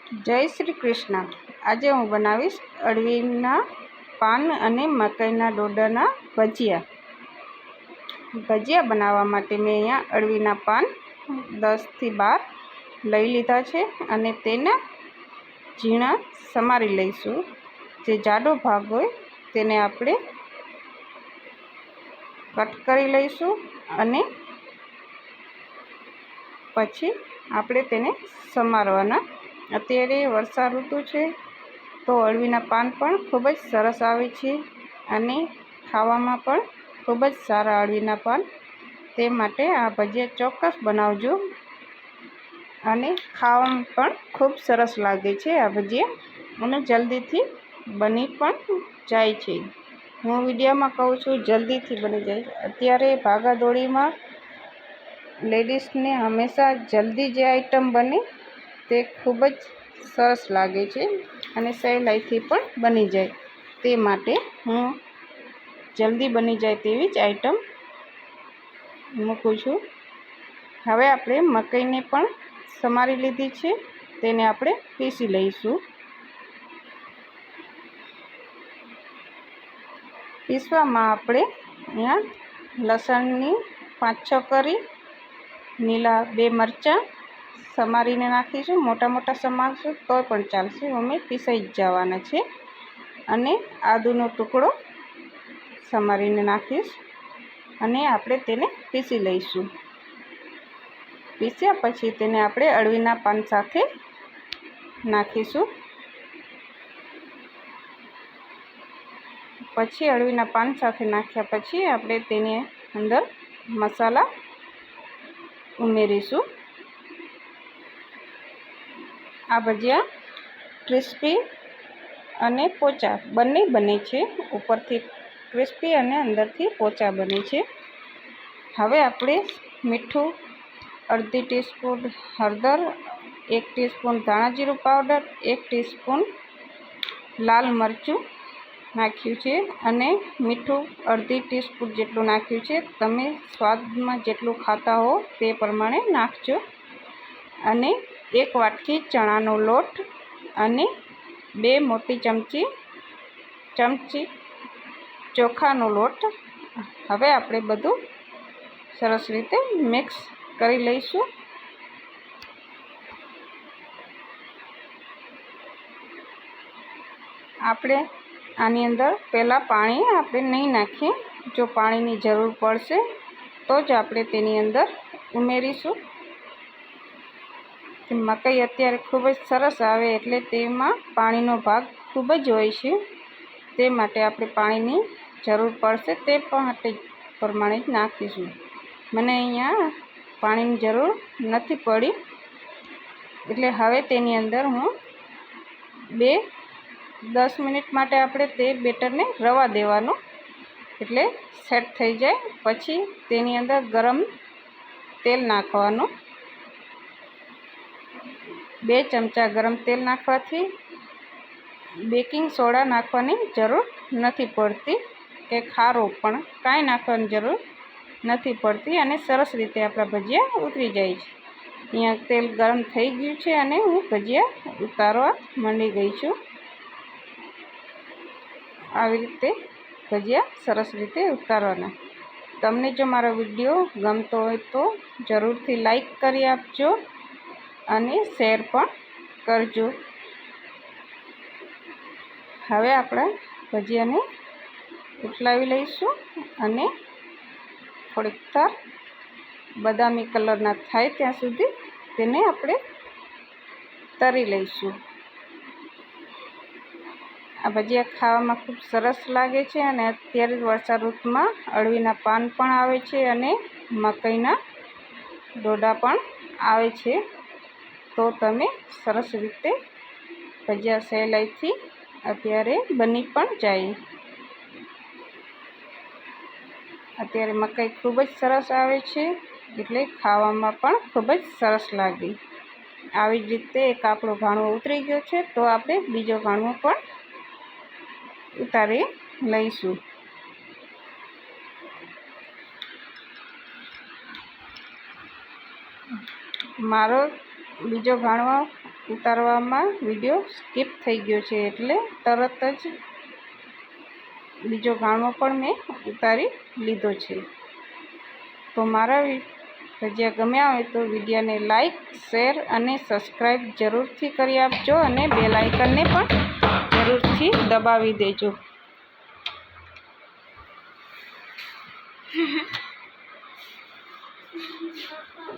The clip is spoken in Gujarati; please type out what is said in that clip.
જય શ્રી કૃષ્ણ। આજે હું બનાવીશ અળવીના પાન અને મકાઈના ડોડાના ભજીયા। ભજીયા બનાવવા માટે મેં અહીંયા અળવીના પાન 10 થી 12 લઈ લીધા છે અને તેના ઝીણા સમારી લઈશું। જે જાડો ભાગ હોય તેને આપણે કટ કરી લઈશું અને પછી આપણે તેને સમારવાના। અત્યારે વર્ષા ઋતુ છે તો અળવીના પાન પણ ખૂબ જ સરસ આવે છે અને ખાવામાં પણ ખૂબ જ સારા અળવીના પાન। તે માટે આ ભજીયા ચોક્કસ બનાવજો અને ખાવામાં પણ ખૂબ સરસ લાગે છે આ ભજીયા અને જલ્દીથી બની પણ જાય છે। હું વિડીયોમાં કહું છું જલ્દીથી બની જાય। અત્યારે ભાગાદોડીમાં લેડીઝને હંમેશા જલ્દી જે આઈટમ બને તે ખૂબ જ સરસ લાગે છે અને સહેલાઈથી પણ બની જાય। તે માટે હું જલ્દી બની જાય તેવી જ આઈટમ મૂકું છું। હવે આપણે મકાઈને પણ સમારી લીધી છે, તેને આપણે પીસી લઈશું। પીસવામાં આપણે અહીંયા લસણની 5-6 કરી, લીલા 2 મરચાં સમારીને નાખીશું। મોટા મોટા સમારશું તોય પણ ચાલશે, અમે પીસાઈ જ જવાના છે। અને આદુનો ટુકડો સમારીને નાખીશ અને આપણે તેને પીસી લઈશું। પીસ્યા પછી તેને આપણે અળવીના પાન સાથે નાખીશું। પછી અળવીના પાન સાથે નાખ્યા પછી આપણે તેની અંદર મસાલા ઉમેરીશું। આ ભજીયા ક્રિસ્પી અને પોચા બંને બને છે, ઉપરથી ક્રિસ્પી અને અંદરથી પોચા બને છે। હવે આપણે મીઠું, અડધી ટીસ્પૂન હળદર, 1 ટીસ્પૂન ધાણા જીરું પાવડર, 1 ટીસ્પૂન લાલ મરચું નાખ્યું છે અને મીઠું અડધી ટીસ્પૂન જેટલું નાખ્યું છે। તમે સ્વાદમાં જેટલું ખાતા હો તે પ્રમાણે નાખજો। અને 1 વાટકી ચણાનો લોટ અને 2 મોટી ચમચી ચોખાનો લોટ। હવે આપણે બધું સરસ રીતે મિક્સ કરી લઈશું। આપણે આની અંદર પહેલાં પાણી આપણે નહીં નાખીએ, જો પાણીની જરૂર પડશે તો જ આપણે તેની અંદર ઉમેરીશું। મકાઈ અત્યારે ખૂબ જ સરસ આવે એટલે તેમાં પાણીનો ભાગ ખૂબ જ હોય છે, તે માટે આપણે પાણીની જરૂર પડશે તે પ્રમાણે જ નાખીશું। મને અહીંયા પાણીની જરૂર નથી પડી એટલે હવે તેની અંદર હું 10 મિનિટ માટે આપણે તે બેટરને રવા દેવાનું એટલે સેટ થઈ જાય। પછી તેની અંદર ગરમ તેલ નાખવાનું। 2 ચમચા ગરમ તેલ નાખવાથી બેકિંગ સોડા નાખવાની જરૂર નથી પડતી કે ખારો પણ કાંઈ નાખવાની જરૂર નથી પડતી અને સરસ રીતે આપણા ભજીયા ઉતરી જાય છે। અહીંયા તેલ ગરમ થઈ ગયું છે અને હું ભજીયા ઉતારવા માંડી ગઈ છું। આવી રીતે ભજીયા સરસ રીતે ઉતારવાના। તમને જો મારો વિડીયો ગમતો હોય તો જરૂરથી લાઈક કરી આપજો અને શેર પણ કરજો। હવે આપણે ભજીયાને ઉથલાવી લઈશું અને થોડીક બદામી કલરના થાય ત્યાં સુધી તેને આપણે તળી લઈશું। આ ભજીયા ખાવામાં ખૂબ સરસ લાગે છે અને અત્યારે વર્ષા ઋતુમાં અળવીના પાન પણ આવે છે અને મકાઈના ડોડા પણ આવે છે, તો તમે સરસ રીતે ભજીયા સહેલાઈથી અત્યારે બની પણ જાય। અત્યારે મકાઈ ખૂબ જ સરસ આવે છે એટલે ખાવામાં પણ ખૂબ જ સરસ લાગે। આવી જ રીતે એક આપણો ઘાણો ઉતરી ગયો છે તો આપણે બીજો ઘાણો પણ ઉતારી લઈશું। મારો બીજો ઘાણો ઉતારવામાં વિડીયો સ્કીપ થઈ ગયો છે, એટલે તરત જ બીજો ગાળો પણ મેં ઉતારી લીધો છે. તો મારા ભજીયા ગમ્યા હોય તો વિડીયોને લાઈક, શેર અને સબસ્ક્રાઈબ જરૂરથી કરી આપજો અને બેલ આઇકનને પણ જરૂરથી દબાવી દેજો.